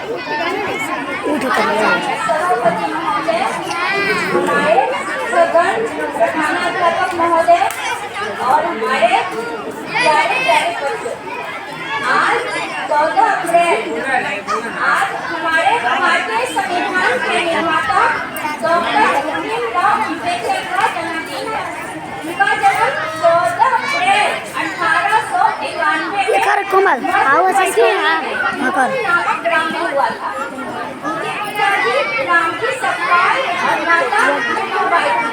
हमारे प्रधानाध्यापक महोदय और हमारे प्यारे प्यारे बच्चों, आज 14 अप्रैल, आज हमारे भारतीय संविधान के निर्माता डॉक्टर भीमराव अम्बेडकर का जन्मदिन है। उनका जन्म 14 अप्रैल 1891 में नामक ग्राम में हुआ था। उनके पिताजी रामजी सतपाल और माता मीराबाई थी।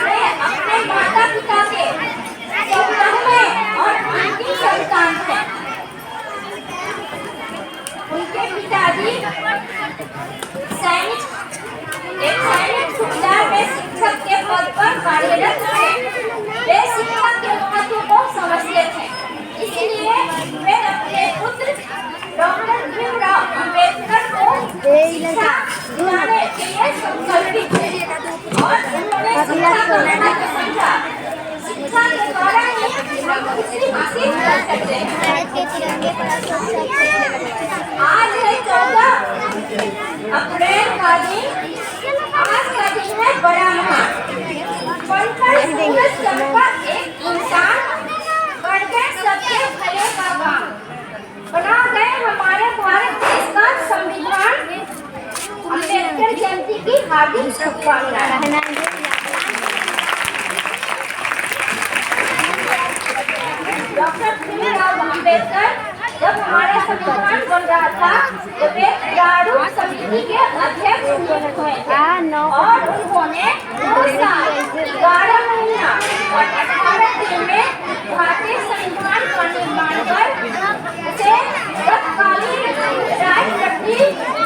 वे अपने माता पिता के 14वें और अंतिम संतान थे। उनके पिताजी सैनिक सुबेदार में शिक्षक के पद पर कार्यरत थे। वे शिक्षा के महत्व को समझते थे, इसलिए वे अपने पुत्र डॉक्टर भीमराव अम्बेडकर को शिक्षा दिलाने के लिए संकल्पित थे और उन्होंने शिक्षा को महत्व समझा। शिक्षा के द्वारा ही हम खुशी हासिल कर सकते हैं। आज है 14 अप्रैल का दिन। आज का दिन है बड़ा महान। बनकर सूरज चमका एक इंसान, कर गए सबके भले का काम, बना गए हमारे भारत देश का संविधान। अम्बेडकर जयंती की हार्दिक शुभकामनाएं। डॉक्टर भीमराव अम्बेडकर जब हमारा संविधान बन रहा था तो वे प्रारूप समिति के अध्यक्ष नियुक्त हुए थे और उन्होंने 2 साल 12 महीना और 18 दिन में भारतीय संविधान का निर्माण कर उसे तत्कालीन राष्ट्रपति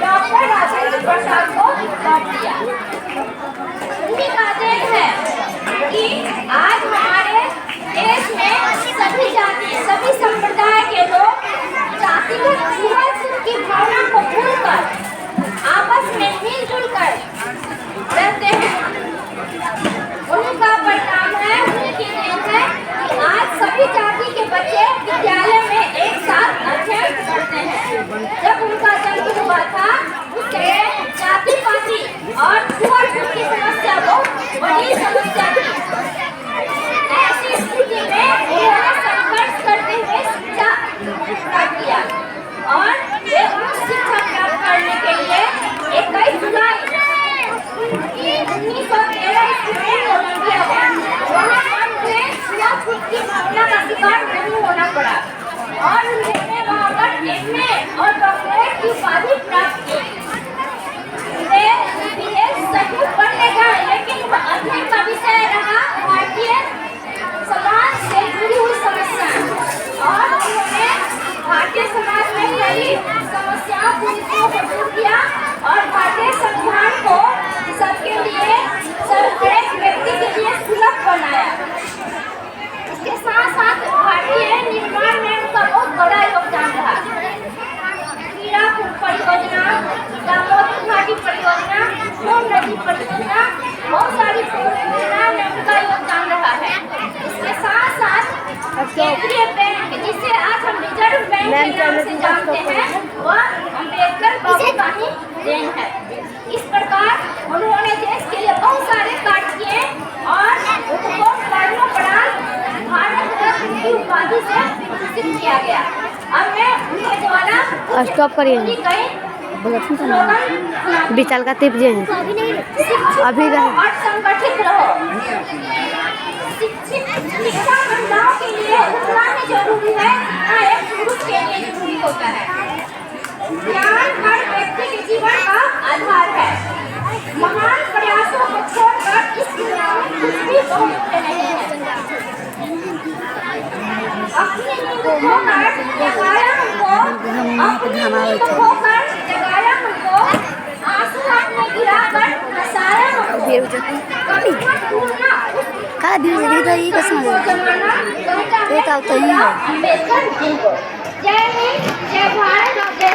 डॉक्टर राजेंद्र प्रसाद को सौंप दिया। उन्हीं का देन है कि आज हमारे देश में सभी जाति सभी संप्रदाय के लोग जातिगत की भावना को भूलकर आपस में मिलजुल कर रहते हैं। उनका परिणाम है, उनकी देन है कि आज सभी जाति के बच्चे विद्यालय में एक साथ अध्ययन करते हैं। जब उनका जन्म हुआ था उस समय जाति पाति और छुआछूत की समस्या बहुत बड़ी समस्या थी। ऐसी स्थिति में उन्होंने संघर्ष करते हुए शिक्षा प्राप्त किया और वे उच्च शिक्षा प्राप्त करने के लिए 21 जुलाई 1913 ईस्वी में कोलंबिया गए। वहाँ पर उन्हें छुआछूत की भावना का शिकार नहीं होना पड़ा और उन्होंने वहाँ पर MA और डॉक्टरेट की उपाधि प्राप्त की। वे विदेश सचिव बनने गए, लेकिन अध्ययन का विषय रहा भारतीय समाज से जुड़ी हुई समस्याएं और उन्होंने भारतीय समाज में कई समस्याओं को दूर किया और भारतीय संविधान को सबके लिए हरेक व्यक्ति के लिए सुलभ बनाया। इसके साथ साथ भारतीय निर्माण में उनका बहुत बड़ा योगदान रहा। हीराकुद परियोजना, दामोदर घाटी परियोजना, सोन नदी परियोजना, बहुत सारी परियोजनाओं में उनका योगदान रहा है। इसके साथ साथ केंद्रीय बैंक, जिसे आज हम रिजर्व बैंक के नाम से जानते हैं, वह अम्बेडकर बाबू का ही देन है। इस प्रकार उन्होंने देश के लिए बहुत सारे कार्य किए और उनको मरणोपरांत भारत रत्न की उपाधि से विभूषित किया गया। अब मैं उनके द्वारा स्टॉप करिए विचाल का टिप जे हैं अभी और संगठित रहो। शिक्षा महिलाओं के लिए उतना ही जरूरी है जितना एक पुरुष के लिए जरूरी होता है। ज्ञान हर व्यक्ति के जीवन का आधार है। महान प्रयासों को छोड़कर इस दुनिया में कुछ भी बहुमूल्य नहीं है। अपनी नींद खोकर जगाया हमको, आंसू आँख में गिराकर हंसाया हमको। का धीरे तो ये कसम है ये तो ही है। अम्बेडकर जी को जय हिंद, जय भारत, जय